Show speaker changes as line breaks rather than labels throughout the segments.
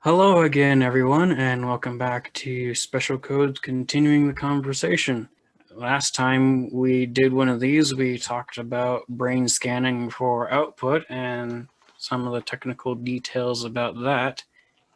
Hello again, everyone, and welcome back to Special Codes Continuing the Conversation. Last time we did one of these, we talked about brain scanning for output and some of the technical details about that.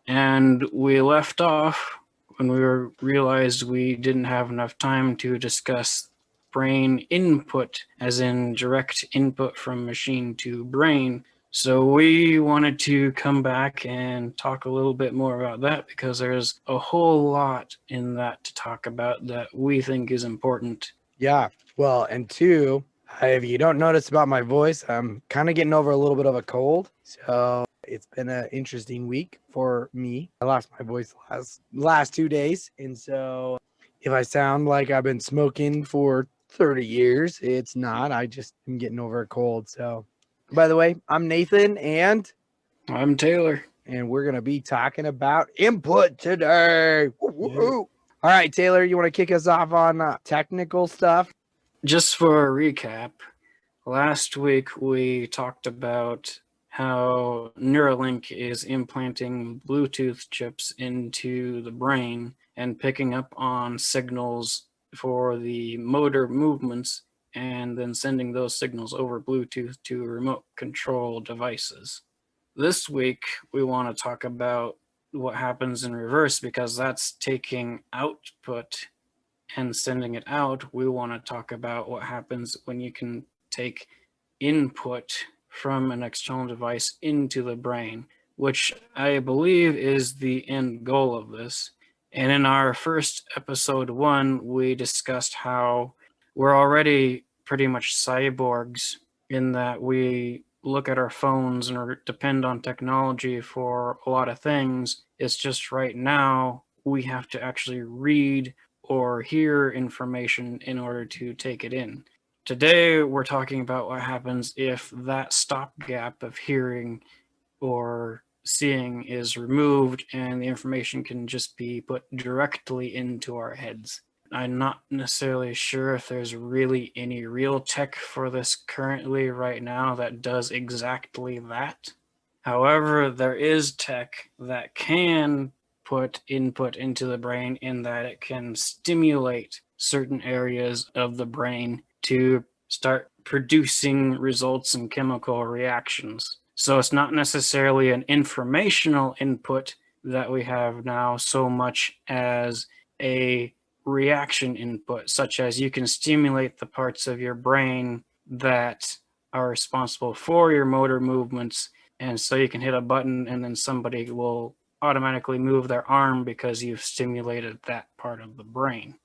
And we left off when realized we didn't have enough time to discuss brain input, as in direct input from machine to brain. So we wanted to come back and talk a little bit more about that because there's a whole lot in that to talk about that we think is important.
Yeah. Well, and two, if you don't notice about my voice, I'm kind of getting over a little bit of a cold. So it's been an interesting week for me. I lost my voice last 2 days. And so if I sound like I've been smoking for 30 years, it's not. I just am getting over a cold. So by the way, I'm Nathan
I'm Taylor.
and we're going to be talking about input today. Woo-hoo. All right, Taylor, you want to kick us off on technical stuff?
Just for a recap, last week we talked about how Neuralink is implanting Bluetooth chips into the brain and picking up on signals for the motor movements and then sending those signals over Bluetooth to remote control devices. This week we want to talk about what happens in reverse because that's taking output and sending it out. We want to talk about what happens when you can take input from an external device into the brain, which I believe is the end goal of this. And in our first episode one, we discussed how we're already pretty much cyborgs in that we look at our phones and depend on technology for a lot of things. It's just right now we have to actually read or hear information in order to take it in. Today, we're talking about what happens if that stopgap of hearing or seeing is removed and the information can just be put directly into our heads. I'm not necessarily sure if there's really any real tech for this currently right now that does exactly that. However, there is tech that can put input into the brain in that it can stimulate certain areas of the brain to start producing results and chemical reactions. So it's not necessarily an informational input that we have now so much as a reaction input, such as you can stimulate the parts of your brain that are responsible for your motor movements. And so you can hit a button and then somebody will automatically move their arm because you've stimulated that part of the brain,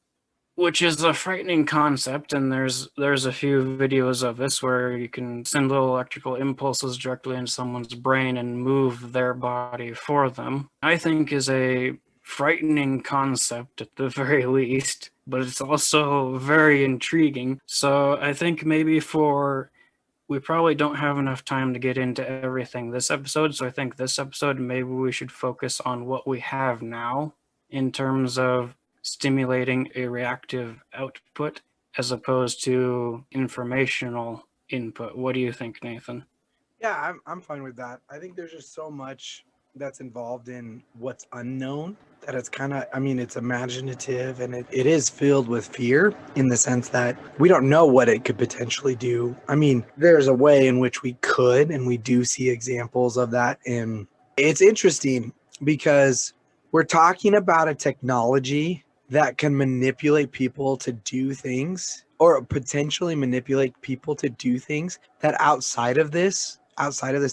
which is a frightening concept. And there's a few videos of this where you can send little electrical impulses directly into someone's brain and move their body for them. I think is a frightening concept at the very least, but it's also very intriguing. So I think maybe we probably don't have enough time to get into everything this episode. So I think this episode, maybe we should focus on what we have now in terms of stimulating a reactive output as opposed to informational input. What do you think, Nathan?
Yeah, I'm fine with that. I think there's just so much that's involved in what's unknown that it's kind of, I mean, it's imaginative and it is filled with fear in the sense that we don't know what it could potentially do. I mean, there's a way in which we could, and we do see examples of that. And it's interesting because we're talking about a technology that can manipulate people to do things or potentially manipulate people to do things that outside of this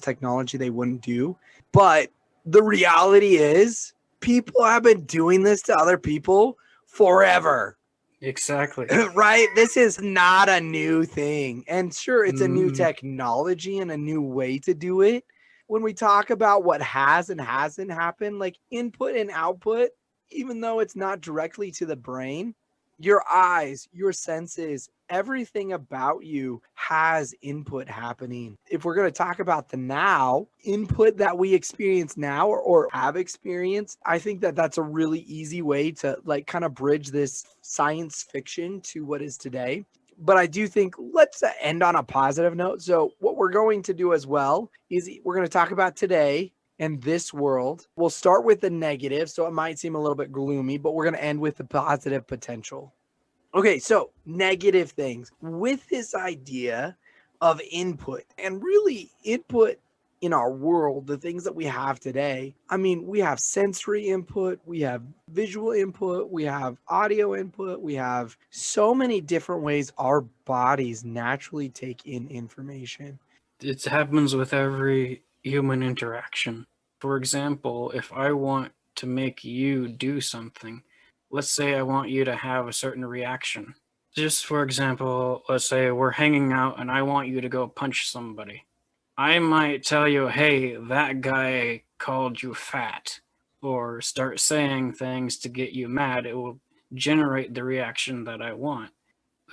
technology they wouldn't do. But the reality is people have been doing this to other people forever.
Exactly.
Right? This is not a new thing. And sure, it's a new
Mm,
technology and a new way to do it. When we talk about what has and hasn't happened, like input and output, even though it's not directly to the brain, your eyes, your senses, everything about you has input happening. If we're going to talk about the now, input that we experience now or have experienced, I think that that's a really easy way to like kind of bridge this science fiction to what is today. But I do think let's end on a positive note. So what we're going to do as well is we're going to talk about today And this world, we'll start with the negative, so it might seem a little bit gloomy, but we're going to end with the positive potential. Okay, so negative things with this idea of input, and really input in our world, the things that we have today. I mean, we have sensory input, we have visual input, we have audio input, we have so many different ways our bodies naturally take in information.
It happens with every human interaction. For example, if I want to make you do something, let's say I want you to have a certain reaction. Just for example, let's say we're hanging out and I want you to go punch somebody. I might tell you, hey, that guy called you fat, or start saying things to get you mad. It will generate the reaction that I want.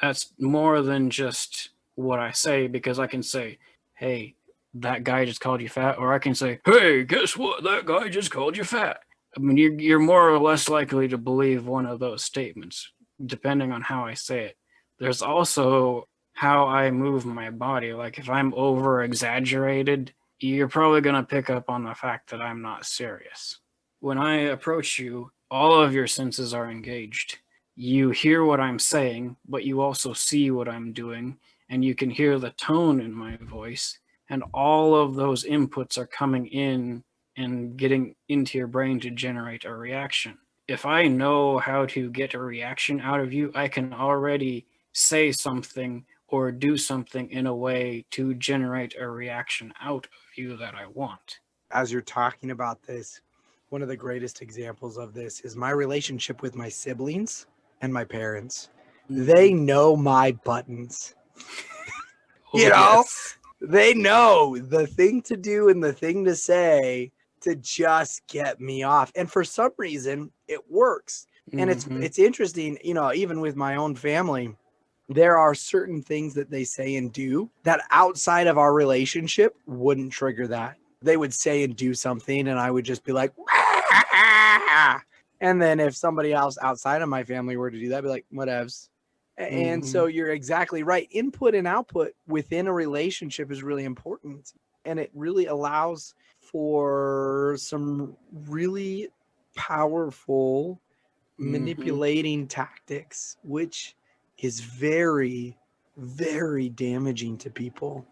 That's more than just what I say, because I can say, hey, that guy just called you fat, or I can say, hey, guess what? That guy just called you fat. I mean, you're more or less likely to believe one of those statements, depending on how I say it. There's also how I move my body. Like if I'm over exaggerated, you're probably going to pick up on the fact that I'm not serious. When I approach you, all of your senses are engaged. You hear what I'm saying, but you also see what I'm doing, and you can hear the tone in my voice. And all of those inputs are coming in and getting into your brain to generate a reaction. If I know how to get a reaction out of you, I can already say something or do something in a way to generate a reaction out of you that I want.
As you're talking about this, one of the greatest examples of this is my relationship with my siblings and my parents. They know my buttons. You know,
Yes.
they know the thing to do and the thing to say to just get me off. And for some reason, it works. And it's interesting, you know, even with my own family, there are certain things that they say and do that outside of our relationship wouldn't trigger that. They would say and do something, and I would just be like, "Wah!" And then if somebody else outside of my family were to do that, I'd be like, whatevs. And so you're exactly right. Input and output within a relationship is really important. And it really allows for some really powerful manipulating tactics, which is very, very damaging to people.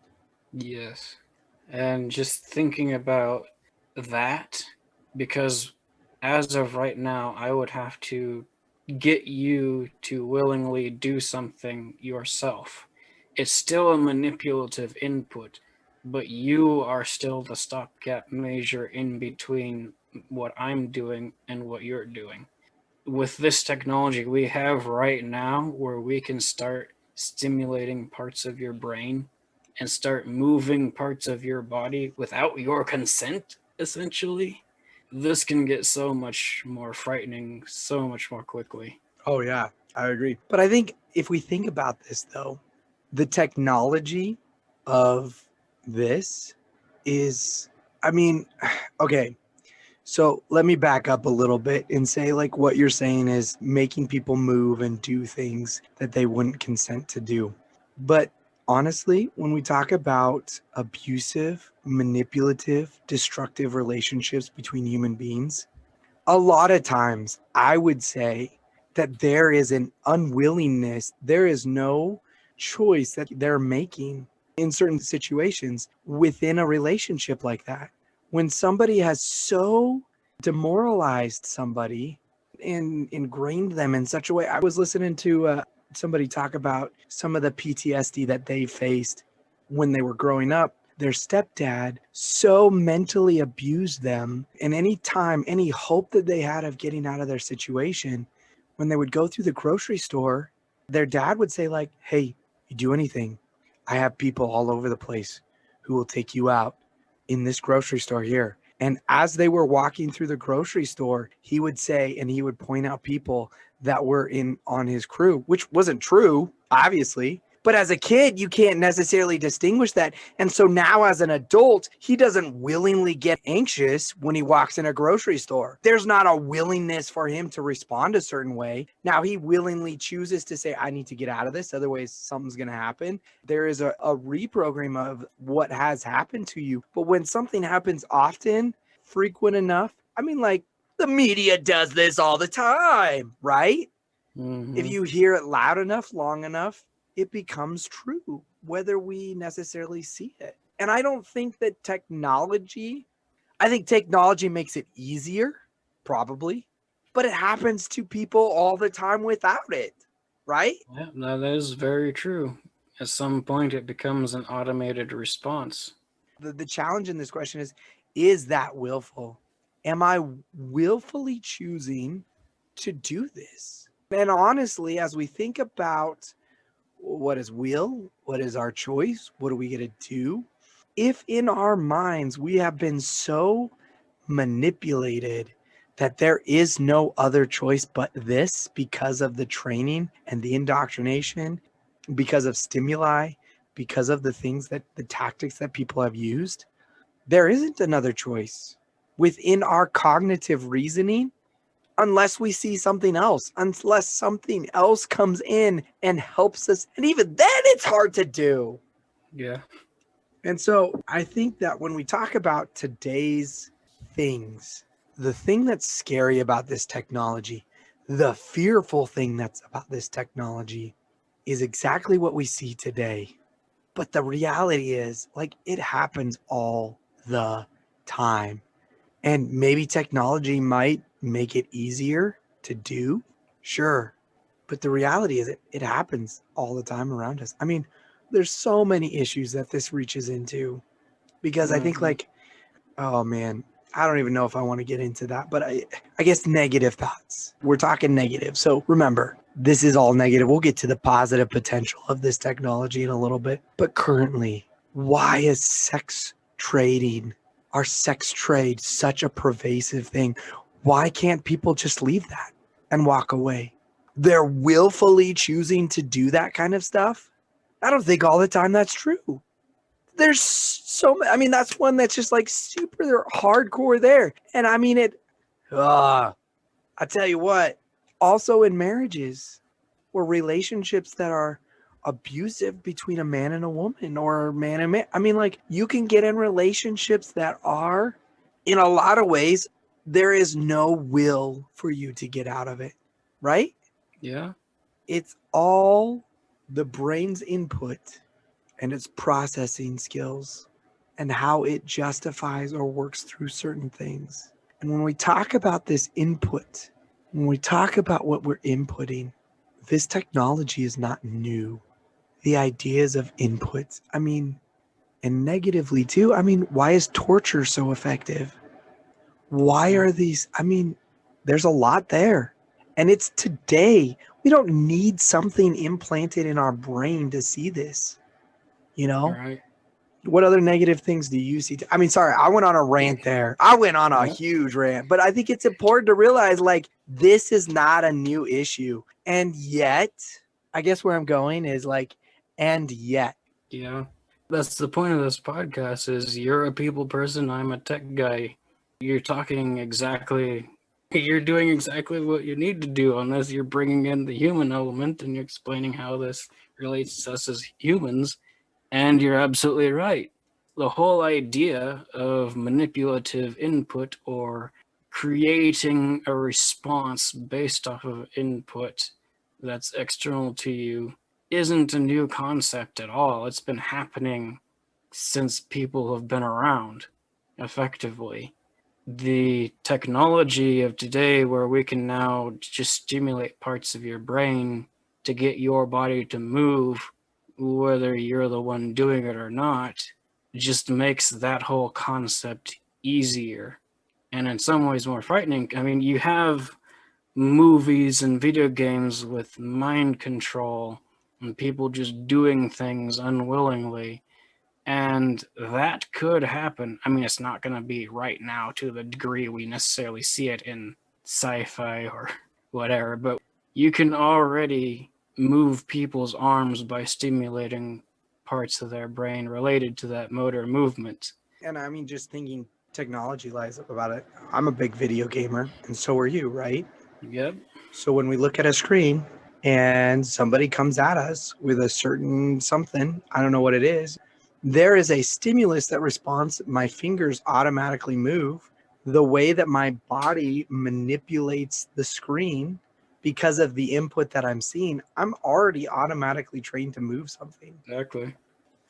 Yes. And just thinking about that, because as of right now, I would have to get you to willingly do something yourself. It's still a manipulative input, but you are still the stopgap measure in between what I'm doing and what you're doing. With this technology we have right now, where we can start stimulating parts of your brain and start moving parts of your body without your consent, essentially, this can get so much more frightening so much more quickly.
Oh, yeah, I agree. But I think if we think about this, though, the technology of this is, I mean, okay. So let me back up a little bit and say, like, what you're saying is making people move and do things that they wouldn't consent to do. But honestly, when we talk about abusive, manipulative, destructive relationships between human beings, a lot of times I would say that there is an unwillingness, there is no choice that they're making in certain situations within a relationship like that. When somebody has so demoralized somebody and ingrained them in such a way. I was listening to somebody talk about some of the PTSD that they faced when they were growing up. Their stepdad so mentally abused them, and any time, any hope that they had of getting out of their situation, when they would go through the grocery store, their dad would say, like, hey, you do anything, I have people all over the place who will take you out in this grocery store here. And as they were walking through the grocery store, he would say, and he would point out people that were in on his crew, which wasn't true, obviously. But as a kid, you can't necessarily distinguish that. And so now as an adult, he doesn't willingly get anxious when he walks in a grocery store. There's not a willingness for him to respond a certain way. Now he willingly chooses to say, I need to get out of this. Otherwise, something's going to happen. There is a reprogram of what has happened to you. But when something happens often, frequent enough, I mean, like, the media does this all the time, right? If you hear it loud enough, long enough, it becomes true, whether we necessarily see it. And I don't think that I think technology makes it easier, probably, but it happens to people all the time without it, right?
Yeah, that is very true. At some point, it becomes an automated response.
The challenge in this question is that willful? Am I willfully choosing to do this? And honestly, as we think about what is will, what is our choice, what are we going to do? If in our minds we have been so manipulated that there is no other choice but this because of the training and the indoctrination, because of stimuli, because of the tactics that people have used, there isn't another choice within our cognitive reasoning unless we see something else, unless something else comes in and helps us. And even then, it's hard to do.
Yeah.
And so I think that when we talk about today's things, the thing that's scary about this technology, the fearful thing that's about this technology is exactly what we see today. But the reality is, like, it happens all the time. And maybe technology might make it easier to do. Sure. But the reality is it happens all the time around us. I mean, there's so many issues that this reaches into because I think like, oh man, I don't even know if I want to get into that, but I guess negative thoughts. We're talking negative. So remember, this is all negative. We'll get to the positive potential of this technology in a little bit. But currently, why is our sex trade, such a pervasive thing? Why can't people just leave that and walk away? They're willfully choosing to do that kind of stuff. I don't think all the time that's true. There's I mean, that's one that's just like super hardcore there. And I mean, I tell you what, also in marriages or relationships that are abusive between a man and a woman or a man and man. I mean, like, you can get in relationships that are, in a lot of ways, there is no will for you to get out of it, right?
Yeah.
It's all the brain's input and its processing skills and how it justifies or works through certain things. And when we talk about this input, when we talk about what we're inputting, this technology is not new. The ideas of inputs, I mean, and negatively too, I mean, why is torture so effective? Why are these, I mean, there's a lot there. And it's today. We don't need something implanted in our brain to see this. You
All
know,
right.
what other negative things do you see? I mean, sorry, I went on a rant there. I went on a
Yeah.
huge rant, but I think it's important to realize like this is not a new issue. And yet, I guess where I'm going is like, and yet.
Yeah. That's the point of this podcast is you're a people person, I'm a tech guy. You're talking exactly you're doing exactly what you need to do unless you're bringing in the human element and you're explaining how this relates to us as humans. And you're absolutely right. The whole idea of manipulative input or creating a response based off of input that's external to you isn't a new concept at all. It's been happening since people have been around, effectively. The technology of today, where we can now just stimulate parts of your brain to get your body to move, whether you're the one doing it or not, just makes that whole concept easier. And in some ways more frightening. I mean, you have movies and video games with mind control and people just doing things unwillingly. And that could happen. I mean, it's not going to be right now to the degree we necessarily see it in sci-fi or whatever, but you can already move people's arms by stimulating parts of their brain related to that motor movement.
And I mean, just thinking technology lies about it. I'm a big video gamer, and so are you, right?
Yep.
So when we look at a screen and somebody comes at us with a certain something, I don't know what it is, there is a stimulus that responds. My fingers automatically move the way that my body manipulates the screen because of the input that I'm seeing, I'm already automatically trained to move something.
Exactly.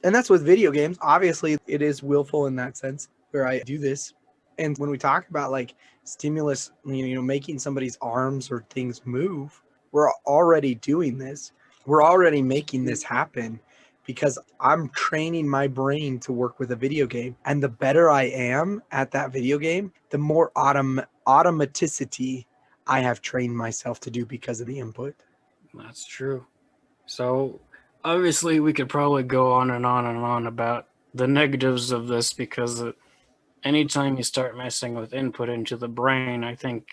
And that's with video games. Obviously, it is willful in that sense where I do this. And when we talk about like stimulus, making somebody's arms or things move, we're already doing this. We're already making this happen because I'm training my brain to work with a video game. And the better I am at that video game, the more automaticity I have trained myself to do because of the input.
That's true. So obviously we could probably go on and on and on about the negatives of this, because anytime you start messing with input into the brain, I think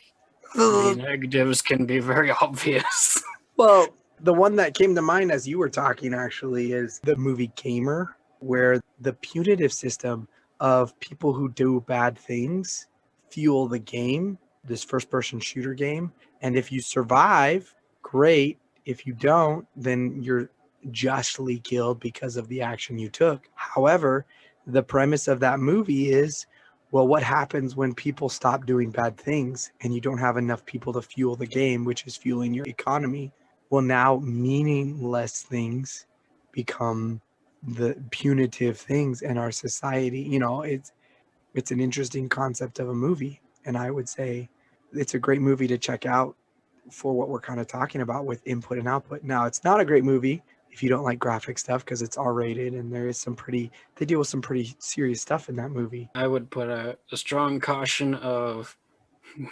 the negatives can be very obvious.
Well, the one that came to mind as you were talking actually is the movie Gamer, where the punitive system of people who do bad things fuel the game, this first person shooter game. And if you survive, great. If you don't, then you're justly killed because of the action you took. However, the premise of that movie is, well, what happens when people stop doing bad things and you don't have enough people to fuel the game, which is fueling your economy? Well, now meaningless things become the punitive things in our society. It's an interesting concept of a movie, and I would say it's a great movie to check out for what we're kind of talking about with input and output. Now, it's not a great movie if you don't like graphic stuff because it's R-rated, and there is they deal with some pretty serious stuff in that movie.
I would put a strong caution of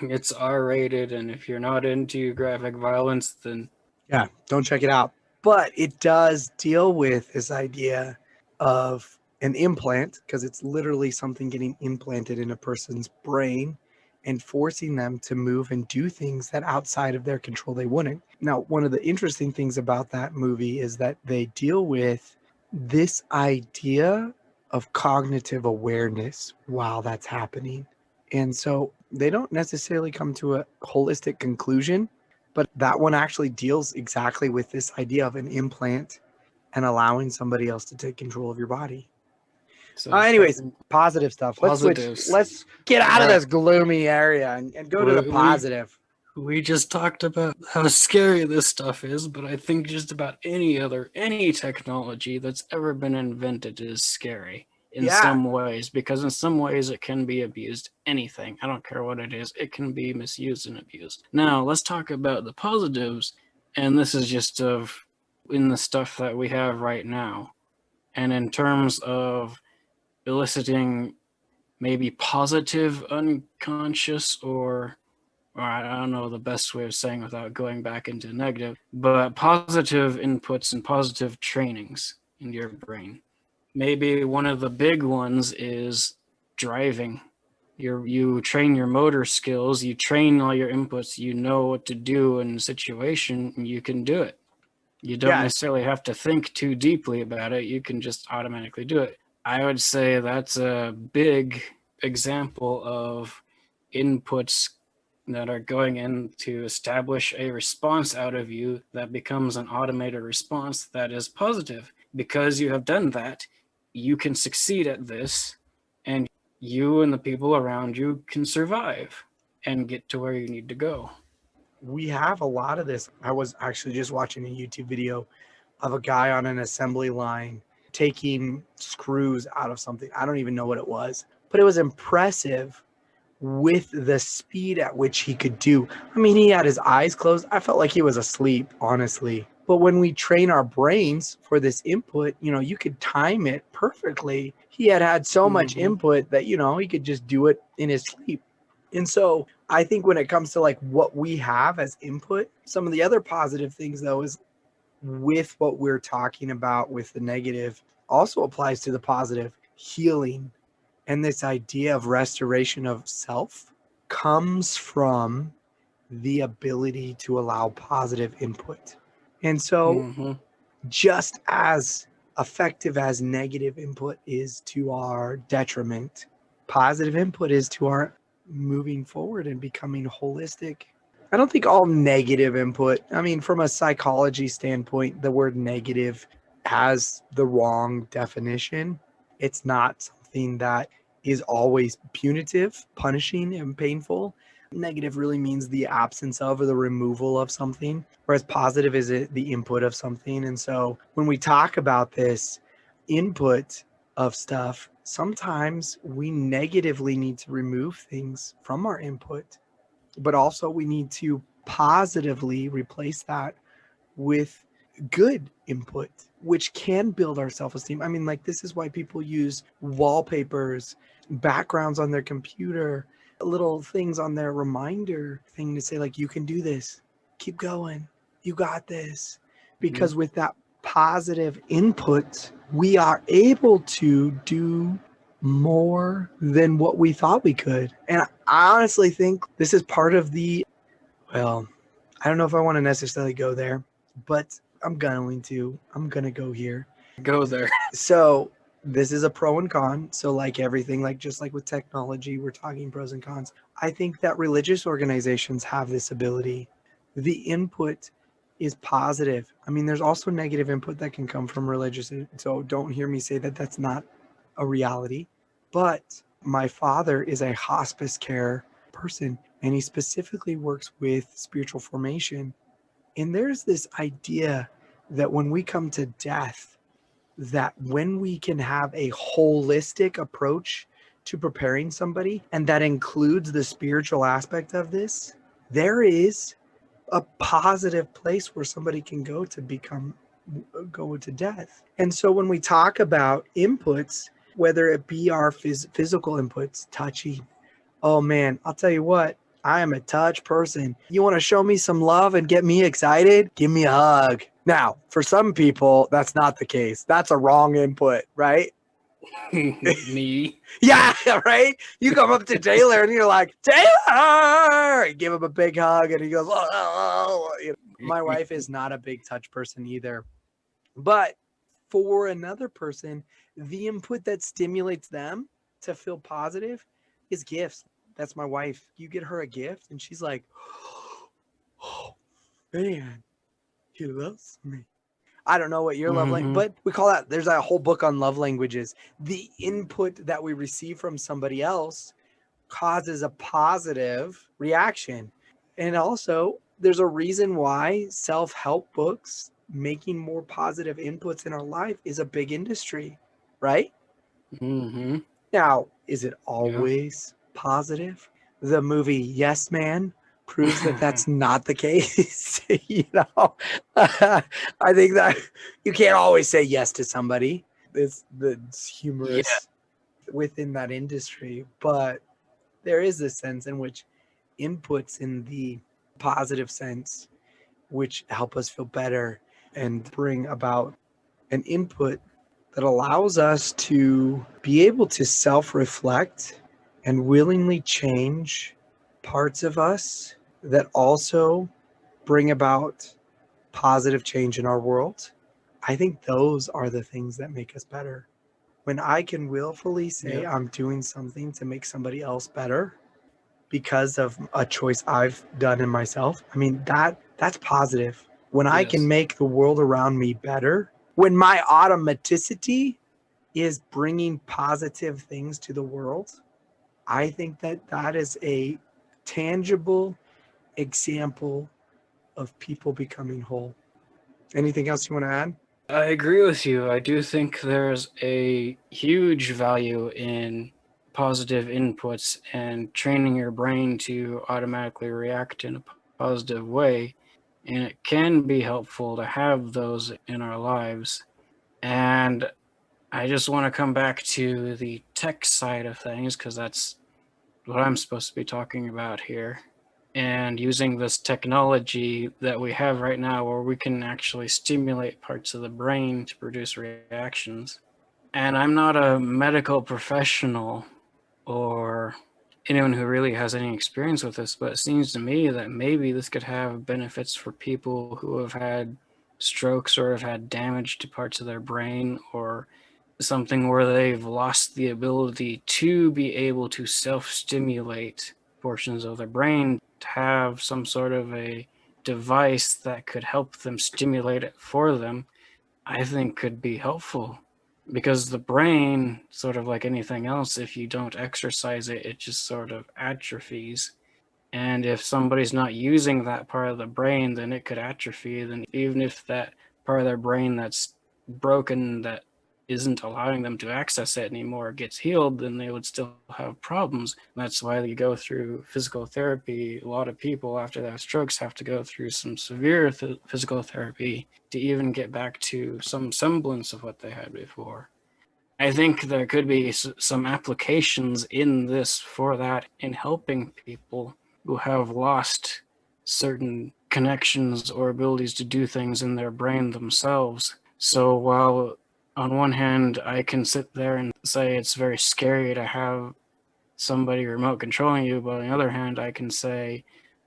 it's R-rated, and if you're not into graphic violence, then
Yeah, don't check it out. But it does deal with this idea of an implant, because it's literally something getting implanted in a person's brain and forcing them to move and do things that outside of their control they wouldn't. Now, one of the interesting things about that movie is that they deal with this idea of cognitive awareness while that's happening. And so they don't necessarily come to a holistic conclusion, but that one actually deals exactly with this idea of an implant and allowing somebody else to take control of your body.
so
Anyways, positive stuff. Let's switch.
positives.
Let's get out of
Alright.
this gloomy area and go to the positive.
We just talked about how scary this stuff is, but I think just about any technology that's ever been invented is scary in some ways, because in some ways it can be abused. Anything, I don't care what it is, it can be misused and abused. Now let's talk about the positives, and this is just in the stuff that we have right now, and in terms of eliciting maybe positive unconscious, or I don't know the best way of saying without going back into negative, but positive inputs and positive trainings in your brain. Maybe one of the big ones is driving. You train your motor skills, you train all your inputs, you know what to do in a situation, and you can do it. You don't necessarily have to think too deeply about it, you can just automatically do it. I would say that's a big example of inputs that are going in to establish a response out of you that becomes an automated response that is positive. Because you have done that, you can succeed at this, and you and the people around you can survive and get to where you need to go.
We have a lot of this. I was actually just watching a YouTube video of a guy on an assembly line taking screws out of something. I don't even know what it was, but it was impressive with the speed at which he could do. I mean, he had his eyes closed. I felt like he was asleep, honestly. But when we train our brains for this input, you could time it perfectly. He had so much input that, he could just do it in his sleep. And so I think when it comes to like what we have as input, some of the other positive things though is with what we're talking about with the negative also applies to the positive. Healing and this idea of restoration of self comes from the ability to allow positive input. And so just as effective as negative input is to our detriment, positive input is to our moving forward and becoming holistic. I don't think all negative input, I mean, from a psychology standpoint, the word negative has the wrong definition. It's not something that is always punitive, punishing, and painful. Negative really means the absence of or the removal of something, whereas positive is the input of something. And so when we talk about this input of stuff, sometimes we negatively need to remove things from our input, but also we need to positively replace that with good input, which can build our self-esteem. I mean, like, this is why people use wallpapers, backgrounds on their computer, little things on their reminder thing to say, like, you can do this, keep going, you got this. Because with that positive input, we are able to do more than what we thought we could. And I honestly think this is part of the, well, I don't know if I want to necessarily go there, but I'm going to go here.
Go there.
So this is a pro and con. So like everything, like just like with technology, we're talking pros and cons. I think that religious organizations have this ability. The input is positive. I mean, there's also negative input that can come from religious. So don't hear me say that that's not a reality. But my father is a hospice care person, and he specifically works with spiritual formation. And there's this idea that when we come to death, that when we can have a holistic approach to preparing somebody, and that includes the spiritual aspect of this, there is a positive place where somebody can go to go to death. And so when we talk about inputs, whether it be our physical inputs, touchy, oh man, I'll tell you what, I am a touch person. You want to show me some love and get me excited? Give me a hug. Now, for some people, that's not the case. That's a wrong input, right?
Me.
Yeah, right? You come up to Taylor and you're like, Taylor! You give him a big hug and he goes, oh. You know, my wife is not a big touch person either. But for another person, the input that stimulates them to feel positive is gifts. That's my wife. You get her a gift and she's like, oh man, he loves me. I don't know what your love language, but we call that, there's a whole book on love languages. The input that we receive from somebody else causes a positive reaction. And also, there's a reason why self-help books, making more positive inputs in our life, is a big industry, right?
Mm-hmm.
Now, is it always positive? The movie Yes Man proves that that's not the case. You know, I think that you can't always say yes to somebody. It's humorous within that industry, but there is this sense in which inputs in the positive sense, which help us feel better and bring about an input that allows us to be able to self-reflect and willingly change parts of us that also bring about positive change in our world. I think those are the things that make us better. When I can willfully say I'm doing something to make somebody else better because of a choice I've done in myself, I mean, that's positive. When I can make the world around me better, when my automaticity is bringing positive things to the world, I think that that is a tangible example of people becoming whole. Anything else you want to add?
I agree with you. I do think there's a huge value in positive inputs and training your brain to automatically react in a positive way. And it can be helpful to have those in our lives. And I just want to come back to the tech side of things because that's what I'm supposed to be talking about here. And using this technology that we have right now where we can actually stimulate parts of the brain to produce reactions. And I'm not a medical professional or anyone who really has any experience with this, but it seems to me that maybe this could have benefits for people who have had strokes or have had damage to parts of their brain or something where they've lost the ability to be able to self-stimulate portions of their brain, to have some sort of a device that could help them stimulate it for them, I think could be helpful. because the brain, sort of like anything else, if you don't exercise it, it just sort of atrophies. And if somebody's not using that part of the brain, then it could atrophy. Then even if that part of their brain that's broken, that isn't allowing them to access it anymore, gets healed, then they would still have problems. That's why they go through physical therapy. A lot of people after they have strokes have to go through some severe physical therapy to even get back to some semblance of what they had before. I think there could be some applications in this for that, in helping people who have lost certain connections or abilities to do things in their brain themselves. So while on one hand I can sit there and say it's very scary to have somebody remote controlling you, but on the other hand I can say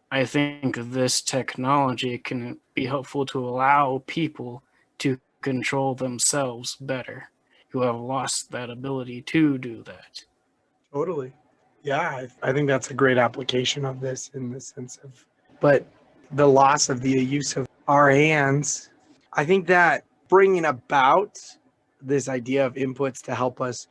I think this technology can be helpful to allow people to control themselves better who have lost that ability to do that.
Totally. Yeah, I think that's a great application of this in the sense of, but the loss of the use of our hands, I think that bringing about this idea of inputs to help us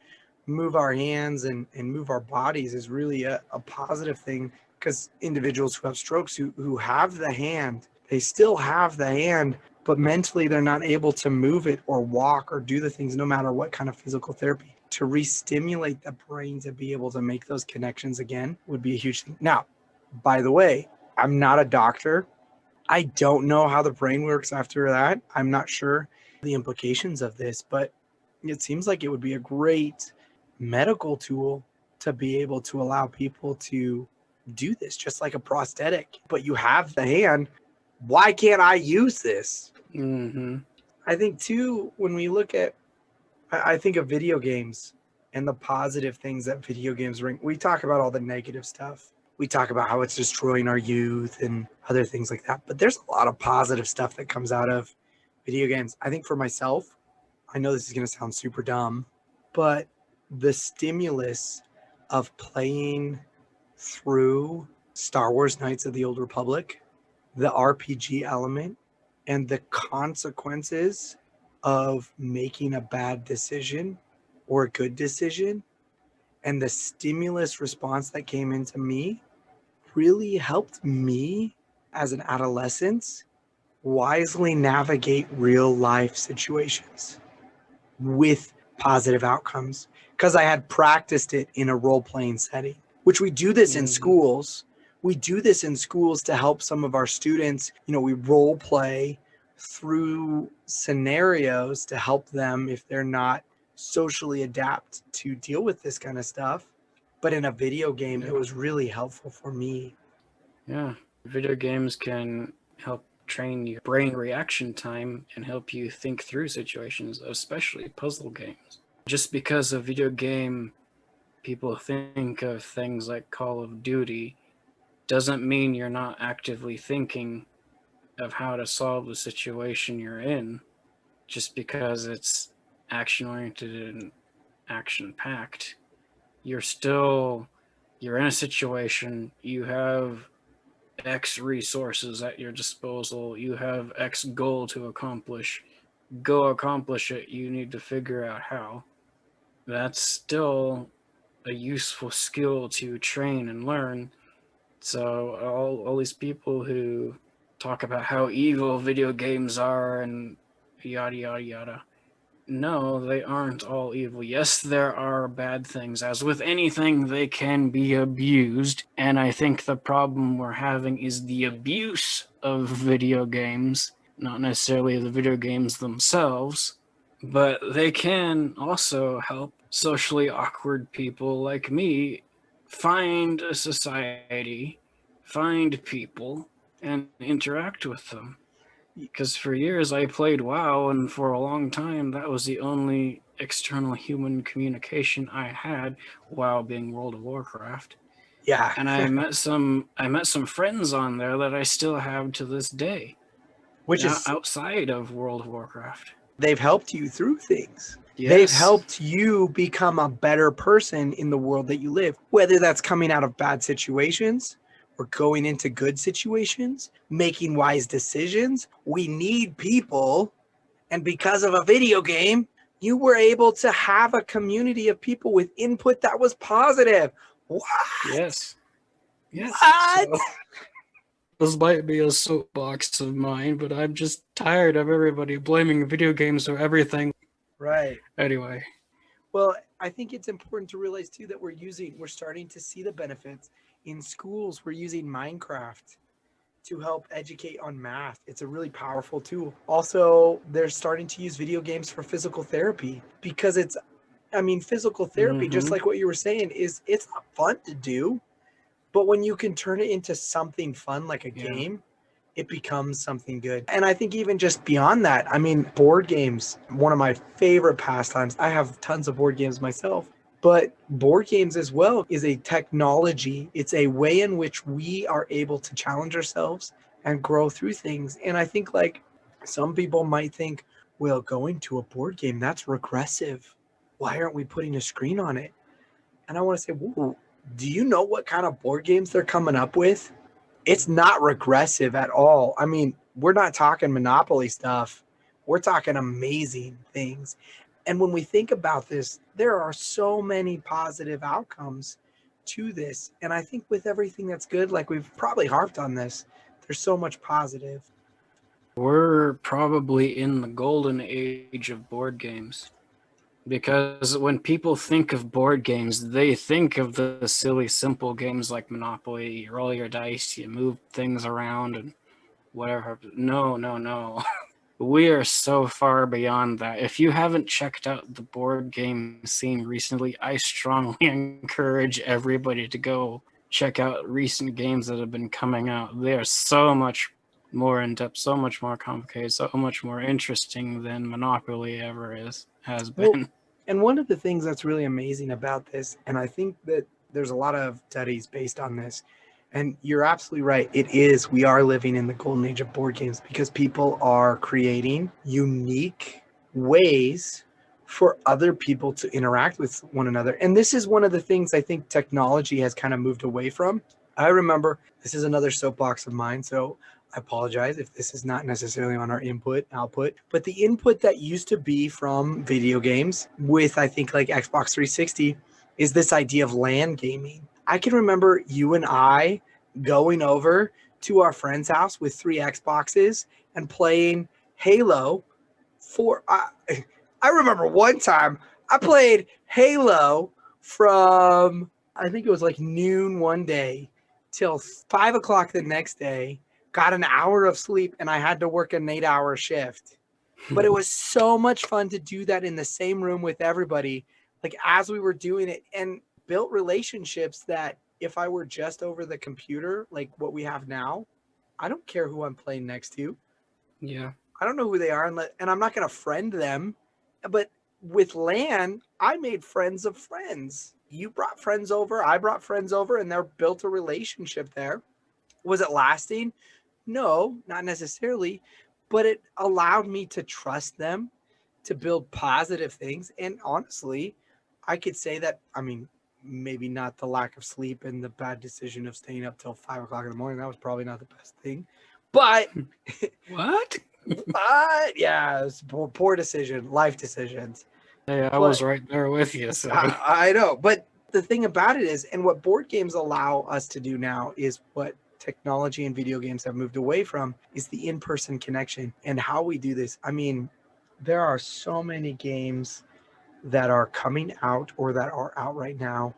move our hands and move our bodies is really a positive thing, because individuals who have strokes who have the hand, they still have the hand, but mentally they're not able to move it or walk or do the things no matter what kind of physical therapy. To re-stimulate the brain to be able to make those connections again would be a huge thing. Now, by the way, I'm not a doctor. I don't know how the brain works after that. I'm not sure the implications of this, but it seems like it would be a great medical tool to be able to allow people to do this, just like a prosthetic. But you have the hand. Why can't I use this?
Mm-hmm.
I think, too, when we look at, I think of video games and the positive things that video games bring. We talk about all the negative stuff. We talk about how it's destroying our youth and other things like that. But there's a lot of positive stuff that comes out of video games. I think for myself, I know this is going to sound super dumb, but the stimulus of playing through Star Wars Knights of the Old Republic, the RPG element, and the consequences of making a bad decision or a good decision, and the stimulus response that came into me really helped me as an adolescent wisely navigate real life situations with positive outcomes, because I had practiced it in a role playing setting, which we do this in schools. We do this in schools to help some of our students. We role play through scenarios to help them if they're not socially adapt to deal with this kind of stuff. But in a video game, it was really helpful for me.
Yeah. Video games can help train your brain reaction time and help you think through situations, especially puzzle games. Just because a video game people think of things like Call of Duty doesn't mean you're not actively thinking of how to solve the situation you're in. Just because it's action oriented and action packed, you're in a situation, you have X resources at your disposal, you have X goal to accomplish. Go accomplish it. You need to figure out how. That's still a useful skill to train and learn. So all these people who talk about how evil video games are and yada yada yada. No, they aren't all evil. Yes, there are bad things. As with anything, they can be abused. And I think the problem we're having is the abuse of video games, not necessarily the video games themselves, but they can also help socially awkward people like me find a society, find people, and interact with them. Because for years I played WoW, and for a long time that was the only external human communication I had, WoW being World of Warcraft.
Yeah.
And I met some friends on there that I still have to this day,
Which is,
outside of World of Warcraft.
they've helped you through things.
Yes.
They've helped you become a better person in the world that you live, whether that's coming out of bad situations or going into good situations, making wise decisions. We need people. And because of a video game, You were able to have a community of people with input that was positive. What?
Yes. Yes.
What?
So this might be a soapbox of mine, but I'm just tired of everybody blaming video games for everything.
Right.
Anyway.
Well, I think it's important to realize too that we're starting to see the benefits in schools. We're using Minecraft to help educate on math. It's a really powerful tool. Also, they're starting to use video games for physical therapy because physical therapy, just like what you were saying, it's not fun to do, but when you can turn it into something fun like a game, it becomes something good. And I think even just beyond that, board games, one of my favorite pastimes. I have tons of board games myself, but board games as well is a technology. It's a way in which we are able to challenge ourselves and grow through things. And I think like some people might think, well, going to a board game, that's regressive. Why aren't we putting a screen on it? And I want to say, whoa, do you know what kind of board games they're coming up with? It's not regressive at all. We're not talking Monopoly stuff. We're talking amazing things. And when we think about this, there are so many positive outcomes to this. And I think with everything that's good, like we've probably harped on this, there's so much positive.
We're probably in the golden age of board games. Because when people think of board games, they think of the silly, simple games like Monopoly. You roll your dice, you move things around, and whatever. No, no, no. We are so far beyond that. If you haven't checked out the board game scene recently, I strongly encourage everybody to go check out recent games that have been coming out. They are so much more in depth, so much more complicated, so much more interesting than Monopoly ever has
Well,
been.
and one of the things that's really amazing about this, and I think that there's a lot of studies based on this, and you're absolutely right. We are living in the golden age of board games because people are creating unique ways for other people to interact with one another. And this is one of the things I think technology has kind of moved away from. I remember, this is another soapbox of mine, so I apologize if this is not necessarily on our output, but the input that used to be from video games with, I think, like Xbox 360 is this idea of LAN gaming. I can remember you and I going over to our friend's house with 3 Xboxes and playing Halo I remember one time I played Halo from, I think it was like noon one day till 5 o'clock the next day, got an hour of sleep, and I had to work an 8-hour shift. But it was so much fun to do that in the same room with everybody, like as we were doing it, and built relationships that if I were just over the computer, like what we have now, I don't care who I'm playing next to.
Yeah.
I don't know who they are, and I'm not going to friend them. But with LAN, I made friends of friends. You brought friends over, I brought friends over, and there built a relationship there. Was it lasting? No, not necessarily, but it allowed me to trust them, to build positive things. And honestly, I could say that, maybe not the lack of sleep and the bad decision of staying up till 5 o'clock in the morning. That was probably not the best thing. But
What?
yeah, it's poor decision, life decisions.
Hey, I
But
was right there with you. So
I know. But the thing about it is, and what board games allow us to do now is what technology and video games have moved away from is the in-person connection and how we do this. There are so many games that are coming out or that are out right now.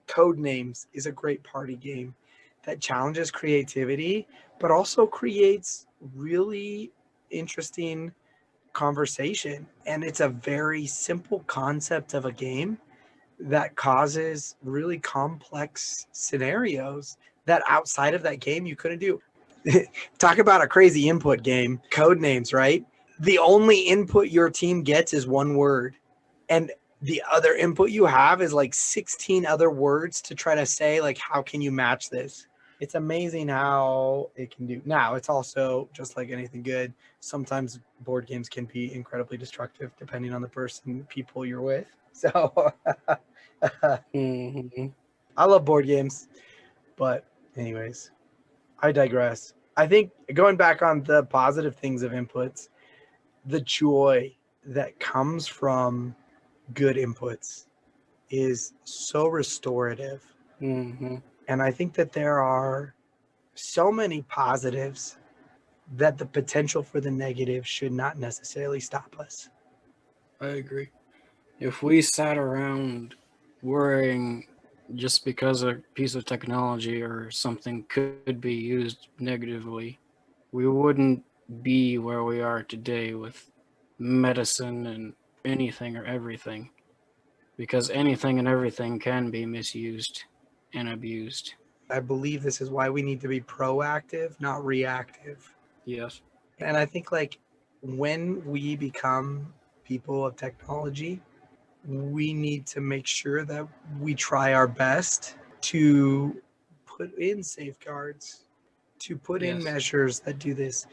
Codenames is a great party game that challenges creativity, but also creates really interesting conversation. And it's a very simple concept of a game that causes really complex scenarios that outside of that game you couldn't do. Talk about a crazy input game. Code names, right? The only input your team gets is one word. And the other input you have is like 16 other words to try to say, like, how can you match this? It's amazing how it can do. Now, it's also just like anything good. Sometimes board games can be incredibly destructive depending on the person, people you're with. So
Mhm.
I love board games. But anyways, I digress. I think going back on the positive things of inputs, the joy that comes from good inputs is so restorative.
Mm-hmm.
And I think that there are so many positives that the potential for the negative should not necessarily stop us.
I agree. If we sat around worrying just because a piece of technology or something could be used negatively, we wouldn't be where we are today with medicine and anything or everything, because anything and everything can be misused and abused.
I believe this is why we need to be proactive, not reactive.
Yes.
And I think like when we become people of technology, we need to make sure that we try our best to put in safeguards, to put in
Yes.
measures that do this.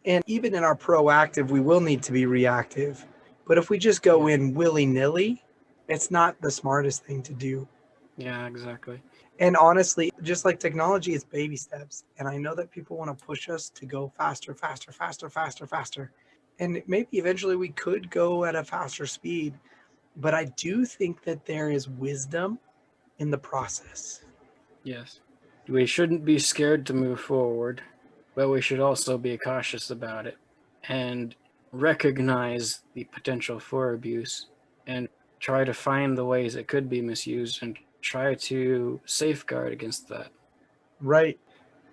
And even in our proactive, we will need to be reactive. But if we just go
Yeah.
in willy nilly, it's not the smartest thing to do.
Yeah, exactly.
And honestly, just like technology, it's baby steps. And I know that people want to push us to go faster, faster, faster, faster, faster. And maybe eventually we could go at a faster speed. But I do think that there is wisdom in the process.
Yes. We shouldn't be scared to move forward, but we should also be cautious about it and recognize the potential for abuse and try to find the ways it could be misused and try to safeguard against that.
Right.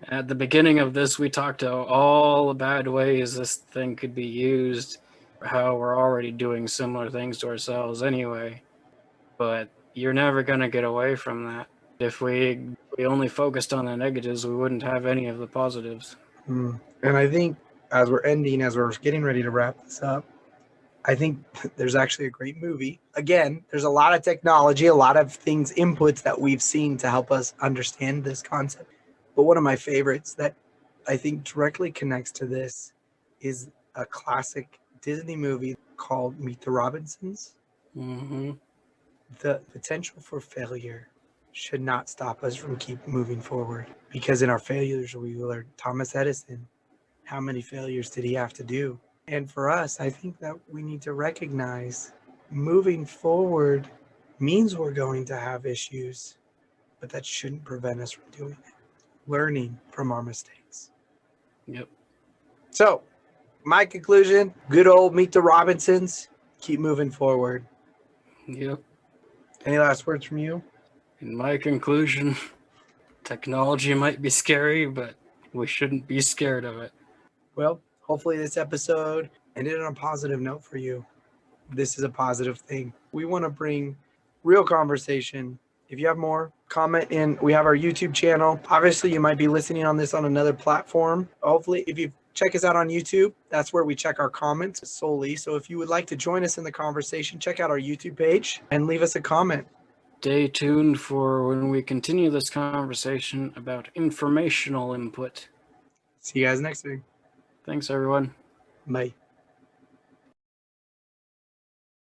At the beginning of this, we talked about all the bad ways this thing could be used, how we're already doing similar things to ourselves anyway, but you're never going to get away from that. If we only focused on the negatives, we wouldn't have any of the positives.
And I think as we're ending, as we're getting ready to wrap this up, I think there's actually a great movie. Again, there's a lot of technology, a lot of things, inputs that we've seen to help us understand this concept. But one of my favorites that I think directly connects to this is a classic Disney movie called Meet the Robinsons.
Mm-hmm.
The potential for failure should not stop us from keep moving forward, because in our failures we learn. Thomas Edison, how many failures did he have to do? And for us, I think that we need to recognize moving forward means we're going to have issues, but that shouldn't prevent us from doing it. Learning from our mistakes.
Yep.
So, my conclusion, good old Meet the Robinsons, keep moving forward.
Yep.
Any last words from you?
In my conclusion, technology might be scary, but we shouldn't be scared of it.
Well, hopefully this episode ended on a positive note for you. This is a positive thing. We want to bring real conversation. If you have more, comment in. We have our YouTube channel. Obviously, you might be listening on this on another platform. Hopefully, if you check us out on YouTube, that's where we check our comments solely. So if you would like to join us in the conversation, check out our YouTube page and leave us a comment.
Stay tuned for when we continue this conversation about informational input.
See you guys next week.
Thanks, everyone.
Bye.